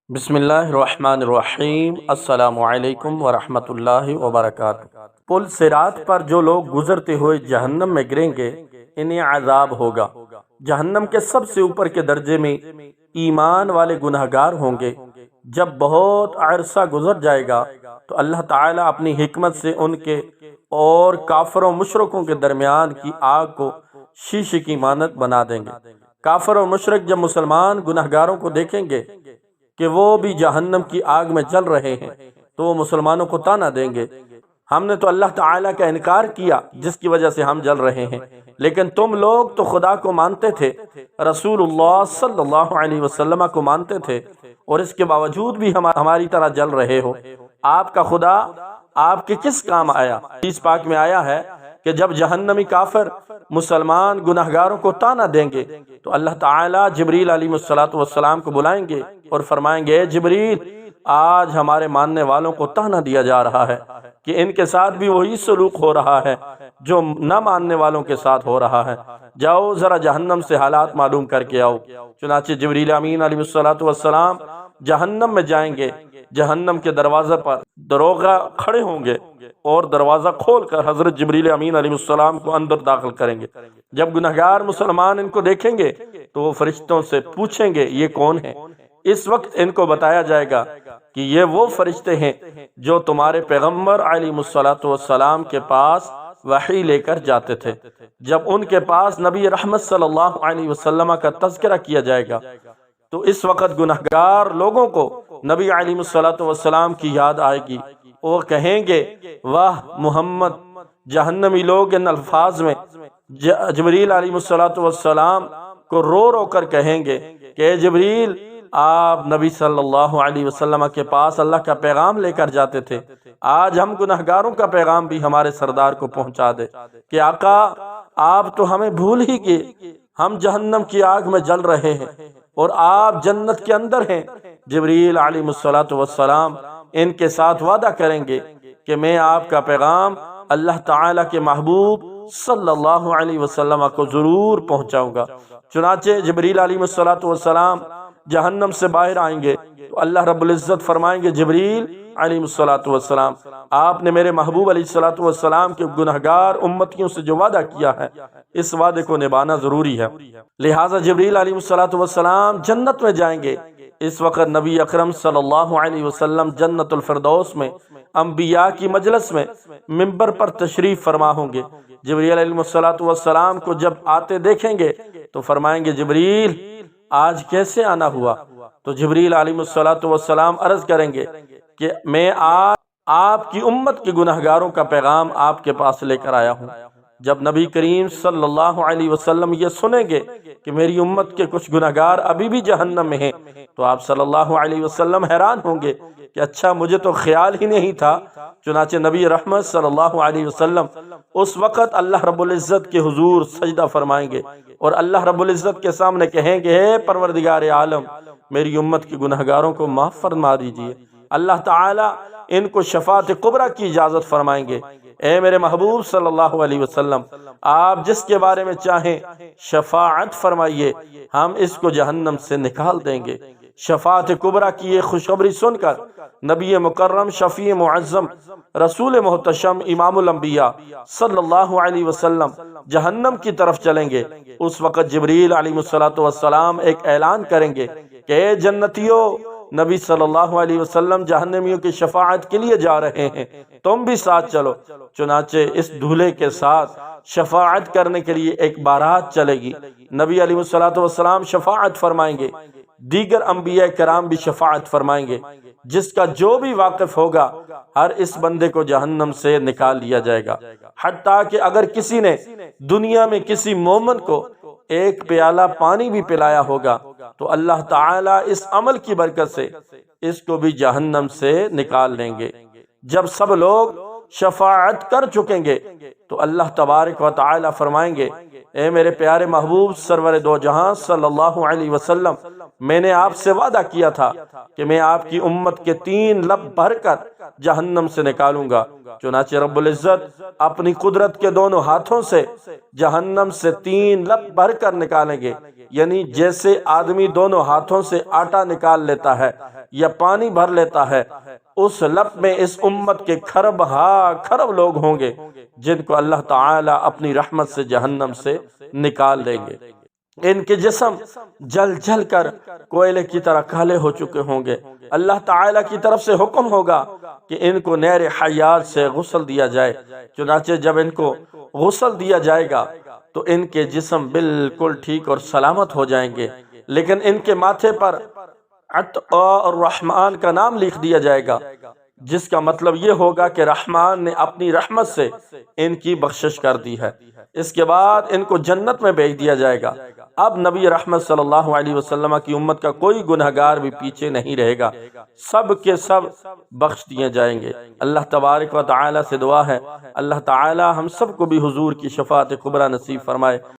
بسم اللہ الرحمن الرحیم۔ السلام علیکم ورحمۃ اللہ وبرکاتہ۔ پل صراط پر جو لوگ گزرتے ہوئے جہنم میں گریں گے انہیں عذاب ہوگا۔ جہنم کے سب سے اوپر کے درجے میں ایمان والے گناہگار ہوں گے۔ جب بہت عرصہ گزر جائے گا تو اللہ تعالیٰ اپنی حکمت سے ان کے اور کافروں مشرکوں کے درمیان کی آگ کو شیشے کی مانند بنا دیں گے۔ کافر اور مشرک جب مسلمان گناہگاروں کو دیکھیں گے کہ وہ بھی جہنم کی آگ میں جل رہے ہیں تو وہ مسلمانوں کو طعنہ دیں گے، ہم نے تو اللہ تعالیٰ کا انکار کیا جس کی وجہ سے ہم جل رہے ہیں، لیکن تم لوگ تو خدا کو مانتے تھے، رسول اللہ صلی اللہ علیہ وسلم کو مانتے تھے، اور اس کے باوجود بھی ہماری طرح جل رہے ہو۔ آپ کا خدا آپ کے کس کام آیا؟ حدیث پاک میں آیا ہے کہ جب جہنمی کافر مسلمان گناہگاروں کو طعنہ دیں گے تو اللہ تعالیٰ جبریل علیہ السلام کو بلائیں گے اور فرمائیں گے، اے جبریل، آج ہمارے ماننے والوں کو طعنہ دیا جا رہا ہے کہ ان کے ساتھ بھی وہی سلوک ہو رہا ہے جو نہ ماننے والوں کے ساتھ ہو رہا ہے، جاؤ ذرا جہنم سے حالات معلوم کر کے آؤ۔ چنانچہ جبریل امین علیہ السلام جہنم میں جائیں گے، جہنم کے دروازے پر دروغہ کھڑے ہوں گے اور دروازہ کھول کر حضرت جبریل امین علیہ السلام کو اندر داخل کریں گے۔ جب گنہگار مسلمان ان کو دیکھیں گے تو وہ فرشتوں سے پوچھیں گے یہ کون ہے؟ اس وقت ان کو بتایا جائے گا کہ یہ وہ فرشتے ہیں جو تمہارے پیغمبر علیہ السلام کے پاس وحی لے کر جاتے تھے۔ جب ان کے پاس نبی رحمت صلی اللہ علیہ وسلم کا تذکرہ کیا جائے گا تو اس وقت گنہگار لوگوں کو نبی علیہ السلام کی یاد آئے گی، وہ کہیں گے واہ محمد۔ جہنمی لوگ ان الفاظ میں جبریل علیہ السلام کو رو رو کر کہیں گے کہ اے جبریل، آپ نبی صلی اللہ علیہ وسلم کے پاس اللہ کا پیغام لے کر جاتے تھے، آج ہم گناہگاروں کا پیغام بھی ہمارے سردار کو پہنچا دے کہ آقا آپ تو ہمیں بھول ہی گئے، ہم جہنم کی آگ میں جل رہے ہیں اور آپ جنت کے اندر ہیں۔ جبریل علیہ السلام ان کے ساتھ وعدہ کریں گے کہ میں آپ کا پیغام اللہ تعالیٰ کے محبوب صلی اللہ علیہ وسلم کو ضرور پہنچاؤں گا۔ چنانچہ جبریل علیہ السلام جہنم سے باہر آئیں گے تو اللہ رب العزت فرمائیں گے، جبریل علیہ السلام، آپ نے میرے محبوب علیہ السلام کے گنہگار امتیوں سے جو وعدہ کیا ہے اس وعدے کو نبھانا ضروری ہے۔ لہٰذا جبریل علیہ السلام جنت میں جائیں گے۔ اس وقت نبی اکرم صلی اللہ علیہ وسلم جنت الفردوس میں انبیاء کی مجلس میں منبر پر تشریف فرما ہوں گے۔ جبریل علیہ السلام کو جب آتے دیکھیں گے تو فرمائیں گے، جبریل آج کیسے آنا ہوا؟ تو جبریل علیہ السلام عرض کریں گے کہ میں آج آپ کی امت کے گناہگاروں کا پیغام آپ کے پاس لے کر آیا ہوں۔ جب نبی کریم صلی اللہ علیہ وسلم یہ سنیں گے کہ میری امت کے کچھ گناہگار ابھی بھی جہنم میں ہیں تو آپ صلی اللہ علیہ وسلم حیران ہوں گے کہ اچھا مجھے تو خیال ہی نہیں تھا۔ چنانچہ نبی رحمت صلی اللہ علیہ وسلم اس وقت اللہ رب العزت کے حضور سجدہ فرمائیں گے اور اللہ رب العزت کے سامنے کہیں گے، اے پروردگار عالم، میری امت کے گناہگاروں کو معاف فرما دیجئے۔ اللہ تعالیٰ ان کو شفاعت کبریٰ کی اجازت فرمائیں گے، اے میرے محبوب صلی اللہ علیہ وسلم، آپ جس کے بارے میں چاہیں شفاعت فرمائیے، ہم اس کو جہنم سے نکال دیں گے۔ شفاعت کبریٰ کی یہ خوشخبری سن کر نبی مکرم، شفیع معظم، رسول محتشم، امام الانبیاء صلی اللہ علیہ وسلم جہنم کی طرف چلیں گے۔ اس وقت جبریل علیہ السلام ایک اعلان کریں گے کہ اے جنتیوں، نبی صلی اللہ علیہ وسلم جہنمیوں کی شفاعت کے لیے جا رہے ہیں، تم بھی ساتھ چلو۔ چنانچہ اس دولہے کے ساتھ شفاعت کرنے کے لیے ایک بارات چلے گی۔ نبی علیہ السلام شفاعت فرمائیں گے، دیگر انبیاء کرام بھی شفاعت فرمائیں گے، جس کا جو بھی واقف ہوگا ہر اس بندے کو جہنم سے نکال لیا جائے گا۔ حتیٰ کہ اگر کسی نے دنیا میں کسی مومن کو ایک پیالہ پانی بھی پلایا ہوگا تو اللہ تعالیٰ اس عمل کی برکت سے اس کو بھی جہنم سے نکال لیں گے۔ جب سب لوگ شفاعت کر چکیں گے تو اللہ تبارک و تعالیٰ فرمائیں گے، اے میرے پیارے محبوب سرور دو جہاں صلی اللہ علیہ وسلم، میں نے آپ سے وعدہ کیا تھا کہ میں آپ کی امت کے 3 لب بھر کر جہنم سے نکالوں گا۔ چنانچہ رب العزت اپنی قدرت کے دونوں ہاتھوں سے جہنم سے 3 لب بھر کر نکالیں گے، یعنی جیسے آدمی دونوں ہاتھوں سے آٹا نکال لیتا ہے یا پانی بھر لیتا ہے، اس لب میں اس امت کے کھرب کھرب لوگ ہوں گے جن کو اللہ تعالی اپنی رحمت سے جہنم سے نکال دیں گے۔ ان کے جسم جل جل کر کوئلے کی طرح کالے ہو چکے ہوں گے۔ اللہ تعالی کی طرف سے حکم ہوگا کہ ان کو نہر حیات سے غسل دیا جائے۔ چنانچہ جب ان کو غسل دیا جائے گا تو ان کے جسم بالکل ٹھیک اور سلامت ہو جائیں گے، لیکن ان کے ماتھے پر عطاء الرحمن کا نام لکھ دیا جائے گا، جس کا مطلب یہ ہوگا کہ رحمان نے اپنی رحمت سے ان کی بخشش کر دی ہے۔ اس کے بعد ان کو جنت میں بھیج دیا جائے گا۔ اب نبی رحمت صلی اللہ علیہ وسلم کی امت کا کوئی گنہگار بھی پیچھے نہیں رہے گا، سب کے سب بخش دیے جائیں گے۔ اللہ تبارک و تعالی سے دعا ہے اللہ تعالی ہم سب کو بھی حضور کی شفاعت کبریٰ نصیب فرمائے۔